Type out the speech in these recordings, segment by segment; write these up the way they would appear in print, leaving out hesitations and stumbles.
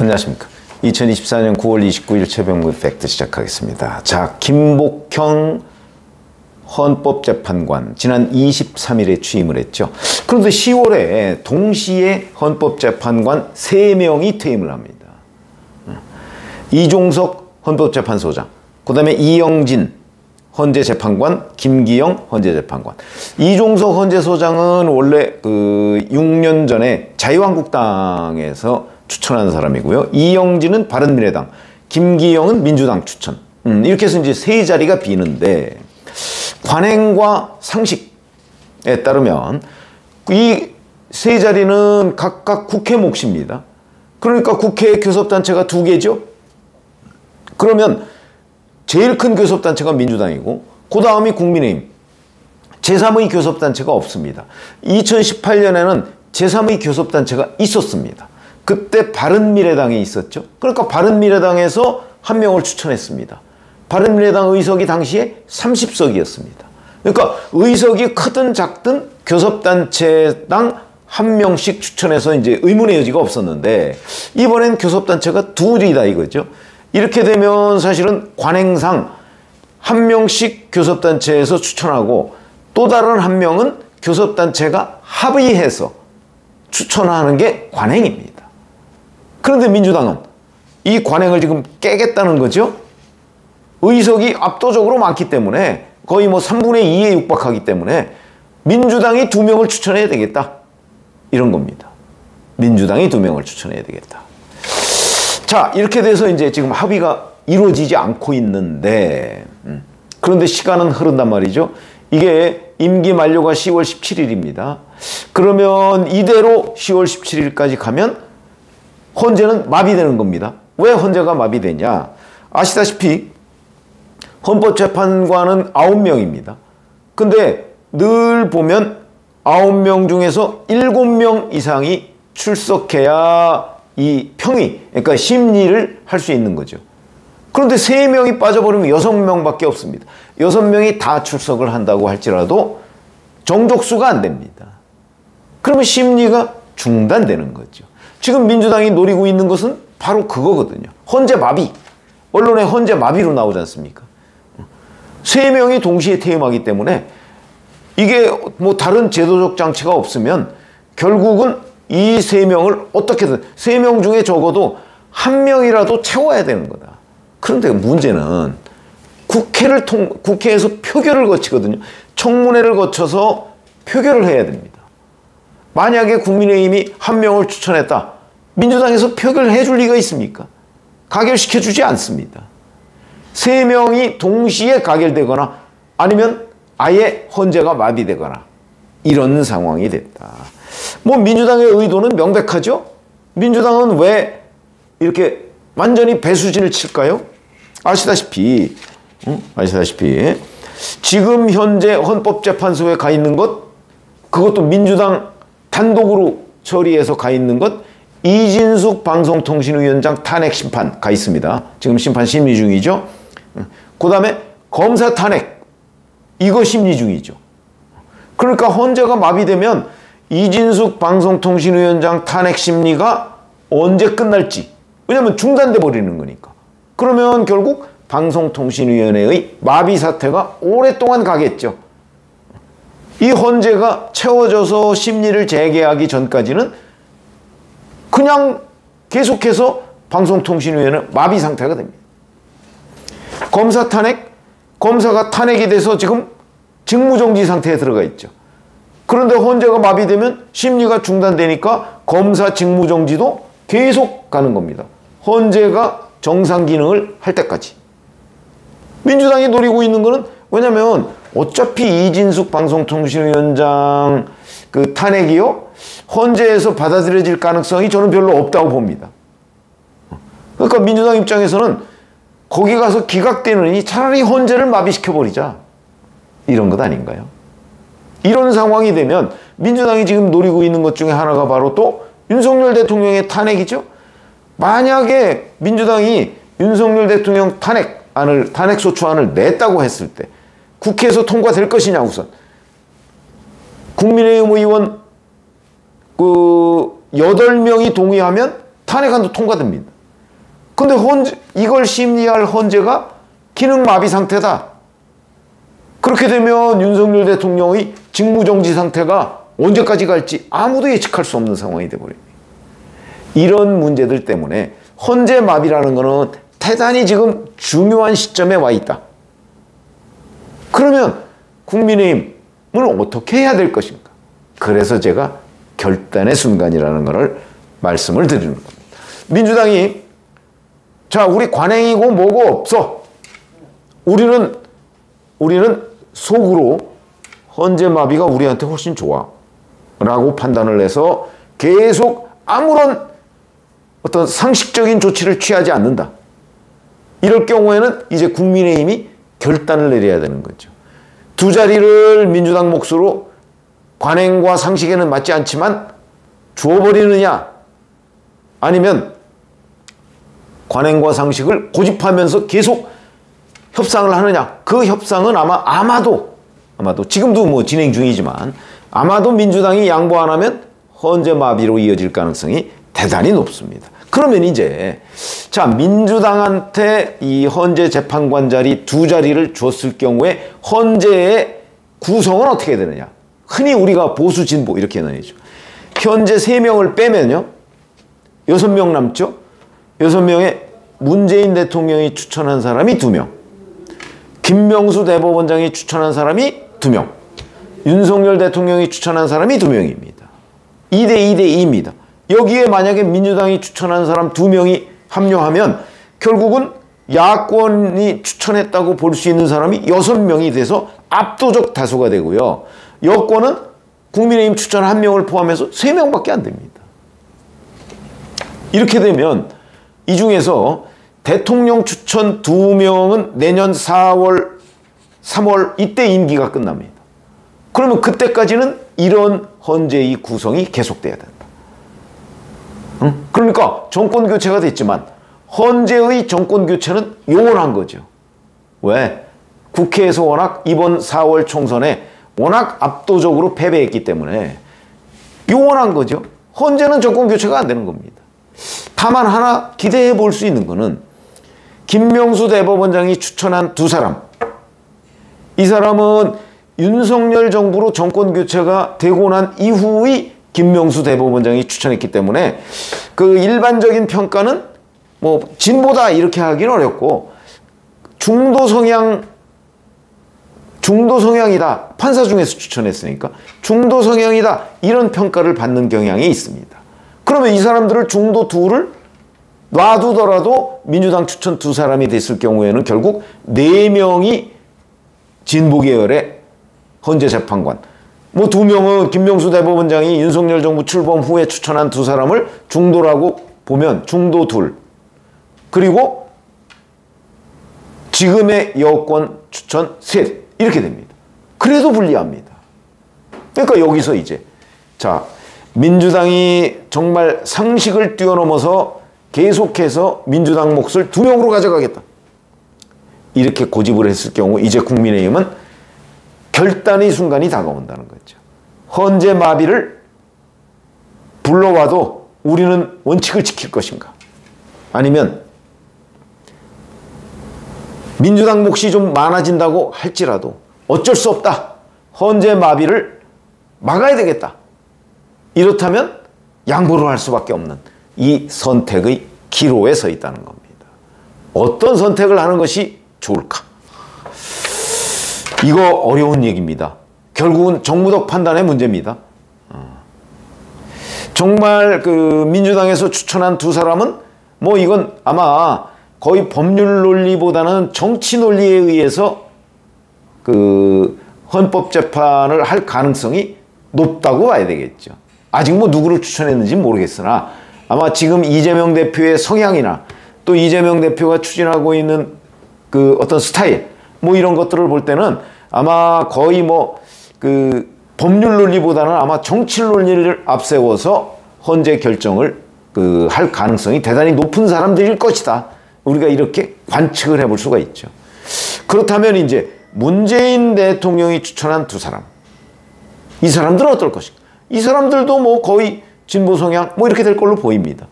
안녕하십니까. 2024년 9월 29일 최병무의 팩트 시작하겠습니다. 자, 김복형 헌법재판관 지난 23일에 취임을 했죠. 그런데 10월에 동시에 헌법재판관 3명이 퇴임을 합니다. 이종석 헌법재판소장, 그 다음에 이영진 헌재재판관, 김기영 헌재재판관. 이종석 헌재소장은 원래 6년 전에 자유한국당에서 추천한 사람이고요. 이영진은 바른미래당, 김기영은 민주당 추천. 이렇게 해서 이제 세 자리가 비는데, 관행과 상식에 따르면 이 세 자리는 각각 국회 몫입니다. 그러니까 국회 교섭단체가 2개죠. 그러면 제일 큰 교섭단체가 민주당이고 그 다음이 국민의힘. 제3의 교섭단체가 없습니다. 2018년에는 제3의 교섭단체가 있었습니다. 그때 바른미래당이 있었죠. 그러니까 바른미래당에서 한 명을 추천했습니다. 바른미래당 의석이 당시에 30석이었습니다. 그러니까 의석이 크든 작든 교섭단체당 한 명씩 추천해서 이제 의문의 여지가 없었는데, 이번엔 교섭단체가 2이다 이거죠. 이렇게 되면 사실은 관행상 한 명씩 교섭단체에서 추천하고 또 다른 한 명은 교섭단체가 합의해서 추천하는 게 관행입니다. 그런데 민주당은 이 관행을 지금 깨겠다는 거죠. 의석이 압도적으로 많기 때문에 거의 뭐 3분의 2에 육박하기 때문에 민주당이 2명을 추천해야 되겠다. 이런 겁니다. 민주당이 2명을 추천해야 되겠다. 자, 이렇게 돼서 이제 지금 합의가 이루어지지 않고 있는데, 그런데 시간은 흐른단 말이죠. 이게 임기 만료가 10월 17일입니다. 그러면 이대로 10월 17일까지 가면 헌재는 마비되는 겁니다. 왜 헌재가 마비되냐? 아시다시피 헌법재판관은 9명입니다. 근데 늘 보면 9명 중에서 7명 이상이 출석해야 이 평의, 그러니까 심리를 할 수 있는 거죠. 그런데 3명이 빠져버리면 6명밖에 없습니다. 6명이 다 출석을 한다고 할지라도 정족수가 안 됩니다. 그러면 심리가 중단되는 거죠. 지금 민주당이 노리고 있는 것은 바로 그거거든요. 헌재 마비. 언론에 헌재 마비로 나오지 않습니까? 3명이 동시에 퇴임하기 때문에 이게 뭐 다른 제도적 장치가 없으면 결국은 이 3명을 어떻게든 3명 중에 적어도 1명이라도 채워야 되는 거다. 그런데 문제는 국회에서 표결을 거치거든요. 청문회를 거쳐서 표결을 해야 됩니다. 만약에 국민의힘이 1명을 추천했다. 민주당에서 표결을 해줄 리가 있습니까? 가결시켜주지 않습니다. 3명이 동시에 가결되거나 아니면 아예 헌재가 마비되거나 이런 상황이 됐다. 뭐 민주당의 의도는 명백하죠? 민주당은 왜 이렇게 완전히 배수진을 칠까요? 아시다시피 지금 현재 헌법재판소에 가 있는 것, 그것도 민주당 단독으로 처리해서 가 있는 것, 이진숙 방송통신위원장 탄핵 심판 가 있습니다. 지금 심판 심리 중이죠. 그 다음에 검사 탄핵, 이거 심리 중이죠. 그러니까 헌재가 마비되면 이진숙 방송통신위원장 탄핵 심리가 언제 끝날지, 왜냐면 중단돼 버리는 거니까. 그러면 결국 방송통신위원회의 마비 사태가 오랫동안 가겠죠. 이 헌재가 채워져서 심리를 재개하기 전까지는 그냥 계속해서 방송통신위원회는 마비 상태가 됩니다. 검사 탄핵, 검사가 탄핵이 돼서 지금 직무정지 상태에 들어가 있죠. 그런데 헌재가 마비되면 심리가 중단되니까 검사 직무정지도 계속 가는 겁니다. 헌재가 정상 기능을 할 때까지. 민주당이 노리고 있는 거는, 왜냐면 어차피 이진숙 방송통신위원장 그 탄핵이요, 헌재에서 받아들여질 가능성이 저는 별로 없다고 봅니다. 그러니까 민주당 입장에서는 거기 가서 기각되느니 차라리 헌재를 마비시켜버리자, 이런 것 아닌가요? 이런 상황이 되면 민주당이 지금 노리고 있는 것 중에 하나가 바로 또 윤석열 대통령의 탄핵이죠. 만약에 민주당이 윤석열 대통령 탄핵소추안을 냈다고 했을 때 국회에서 통과될 것이냐, 우선 국민의힘 의원 8명이 동의하면 탄핵안도 통과됩니다. 근데 이걸 심리할 헌재가 기능마비 상태다. 그렇게 되면 윤석열 대통령의 직무정지 상태가 언제까지 갈지 아무도 예측할 수 없는 상황이 되어버립니다. 이런 문제들 때문에 헌재마비라는 것은 대단히 지금 중요한 시점에 와 있다. 그러면 국민의힘은 어떻게 해야 될 것인가? 그래서 제가 결단의 순간이라는 것을 말씀을 드리는 겁니다. 민주당이 자, 우리 관행이고 뭐고 없어. 우리는 속으로 헌재마비가 우리한테 훨씬 좋아 라고 판단을 해서 계속 아무런 어떤 상식적인 조치를 취하지 않는다. 이럴 경우에는 이제 국민의힘이 결단을 내려야 되는 거죠. 두 자리를 민주당 몫으로 관행과 상식에는 맞지 않지만 주어버리느냐, 아니면 관행과 상식을 고집하면서 계속 협상을 하느냐. 그 협상은 아마도 지금도 뭐 진행 중이지만 아마도 민주당이 양보 안 하면 헌재마비로 이어질 가능성이 대단히 높습니다. 그러면 이제 자, 민주당한테 이 헌재 재판관 자리 두 자리를 줬을 경우에 헌재의 구성은 어떻게 되느냐. 흔히 우리가 보수 진보 이렇게 나뉘죠. 현재 3명을 빼면요 6명 남죠. 6명에 문재인 대통령이 추천한 사람이 2명, 김명수 대법원장이 추천한 사람이 2명, 윤석열 대통령이 추천한 사람이 2명입니다. 2대2대2입니다. 여기에 만약에 민주당이 추천한 사람 2명이 합류하면 결국은 야권이 추천했다고 볼 수 있는 사람이 6명이 돼서 압도적 다수가 되고요. 여권은 국민의힘 추천 1명을 포함해서 3명밖에 안 됩니다. 이렇게 되면 이 중에서 대통령 추천 2명은 내년 4월, 3월 이때 임기가 끝납니다. 그러면 그때까지는 이런 헌재의 구성이 계속돼야 된다. 그러니까 정권 교체가 됐지만 헌재의 정권 교체는 요원한 거죠. 왜? 국회에서 워낙 이번 4월 총선에 워낙 압도적으로 패배했기 때문에 요원한 거죠. 헌재는 정권 교체가 안 되는 겁니다. 다만 하나 기대해 볼 수 있는 거는 김명수 대법원장이 추천한 2사람, 이 사람은 윤석열 정부로 정권 교체가 되고 난 이후의 김명수 대법원장이 추천했기 때문에 그 일반적인 평가는 뭐 진보다 이렇게 하기는 어렵고 중도 성향이다. 판사 중에서 추천했으니까 중도 성향이다. 이런 평가를 받는 경향이 있습니다. 그러면 이 사람들을 중도 둘을 놔두더라도 민주당 추천 2사람이 됐을 경우에는 결국 4명이 진보 계열의 헌재 재판관, 뭐 2명은 김명수 대법원장이 윤석열 정부 출범 후에 추천한 2사람을 중도라고 보면 중도 둘, 그리고 지금의 여권 추천 셋, 이렇게 됩니다. 그래도 불리합니다. 그러니까 여기서 이제 자, 민주당이 정말 상식을 뛰어넘어서 계속해서 민주당 몫을 2명으로 가져가겠다. 이렇게 고집을 했을 경우 이제 국민의힘은 결단의 순간이 다가온다는 거죠. 헌재마비를 불러와도 우리는 원칙을 지킬 것인가? 아니면 민주당 몫이 좀 많아진다고 할지라도 어쩔 수 없다. 헌재마비를 막아야 되겠다. 이렇다면 양보를 할 수밖에 없는 이 선택의 기로에 서 있다는 겁니다. 어떤 선택을 하는 것이 좋을까? 이거 어려운 얘기입니다. 결국은 정무적 판단의 문제입니다. 정말 그 민주당에서 추천한 2사람은 뭐 이건 아마 거의 법률 논리보다는 정치 논리에 의해서 그 헌법재판을 할 가능성이 높다고 봐야 되겠죠. 아직 뭐 누구를 추천했는지 모르겠으나 아마 지금 이재명 대표의 성향이나 또 이재명 대표가 추진하고 있는 그 어떤 스타일 뭐 이런 것들을 볼 때는 아마 거의 뭐 그 법률 논리보다는 아마 정치 논리를 앞세워서 헌재 결정을 그 할 가능성이 대단히 높은 사람들일 것이다. 우리가 이렇게 관측을 해볼 수가 있죠. 그렇다면 이제 문재인 대통령이 추천한 2사람, 이 사람들은 어떨 것인가? 이 사람들도 뭐 거의 진보 성향 뭐 이렇게 될 걸로 보입니다.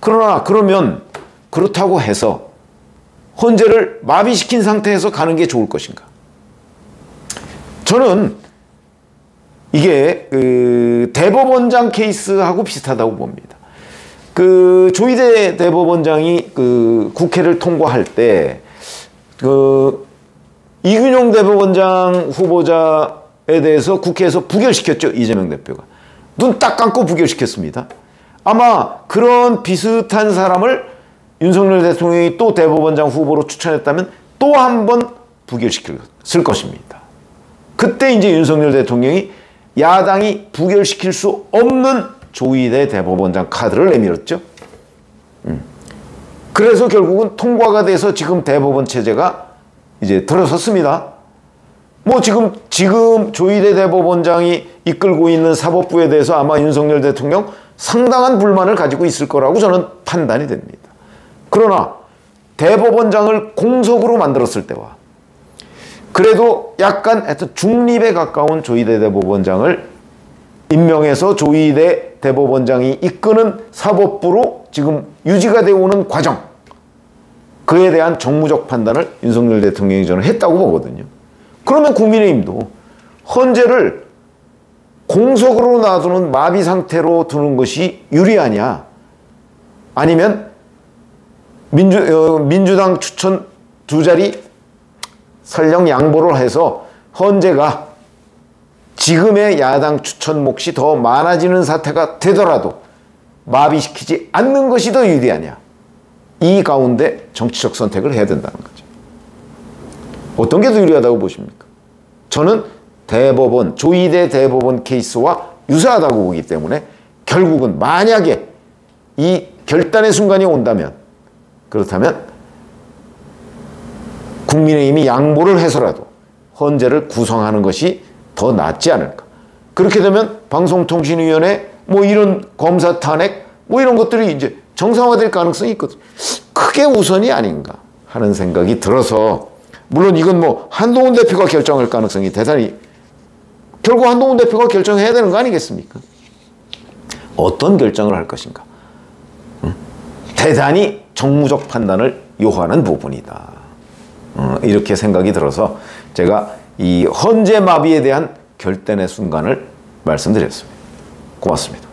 그러나 그러면 그렇다고 해서 헌재를 마비시킨 상태에서 가는 게 좋을 것인가? 저는 이게 그 대법원장 케이스하고 비슷하다고 봅니다. 그 조희대 대법원장이 그 국회를 통과할 때 그 이균용 대법원장 후보자에 대해서 국회에서 부결시켰죠. 이재명 대표가. 눈 딱 감고 부결시켰습니다. 아마 그런 비슷한 사람을 윤석열 대통령이 또 대법원장 후보로 추천했다면 또 한 번 부결시켰을 것입니다. 그때 이제 윤석열 대통령이 야당이 부결시킬 수 없는 조희대 대법원장 카드를 내밀었죠. 그래서 결국은 통과가 돼서 지금 대법원 체제가 이제 들어섰습니다. 뭐 지금 조희대 대법원장이 이끌고 있는 사법부에 대해서 아마 윤석열 대통령 상당한 불만을 가지고 있을 거라고 저는 판단이 됩니다. 그러나 대법원장을 공석으로 만들었을 때와 그래도 약간 하여튼 중립에 가까운 조희대 대법원장을 임명해서 조희대 대법원장이 이끄는 사법부로 지금 유지가 되어 오는 과정, 그에 대한 정무적 판단을 윤석열 대통령이 저는 했다고 보거든요. 그러면 국민의힘도 헌재를 공석으로 놔두는 마비 상태로 두는 것이 유리하냐, 아니면 민주당 추천 두 자리 설령 양보를 해서 헌재가 지금의 야당 추천 몫이 더 많아지는 사태가 되더라도 마비시키지 않는 것이 더 유리하냐, 이 가운데 정치적 선택을 해야 된다는 거죠. 어떤 게 더 유리하다고 보십니까? 저는 대법원, 조희대 대법원 케이스와 유사하다고 보기 때문에 결국은 만약에 이 결단의 순간이 온다면, 그렇다면 국민의힘이 양보를 해서라도 헌재를 구성하는 것이 더 낫지 않을까. 그렇게 되면 방송통신위원회 뭐 이런 검사 탄핵 뭐 이런 것들이 이제 정상화될 가능성이 있거든요. 크게 우선이 아닌가 하는 생각이 들어서, 물론 이건 뭐 한동훈 대표가 결정할 가능성이 대단히, 결국 한동훈 대표가 결정해야 되는 거 아니겠습니까? 어떤 결정을 할 것인가. 대단히 정무적 판단을 요하는 부분이다. 이렇게 생각이 들어서 제가 이 헌재 마비에 대한 결단의 순간을 말씀드렸습니다. 고맙습니다.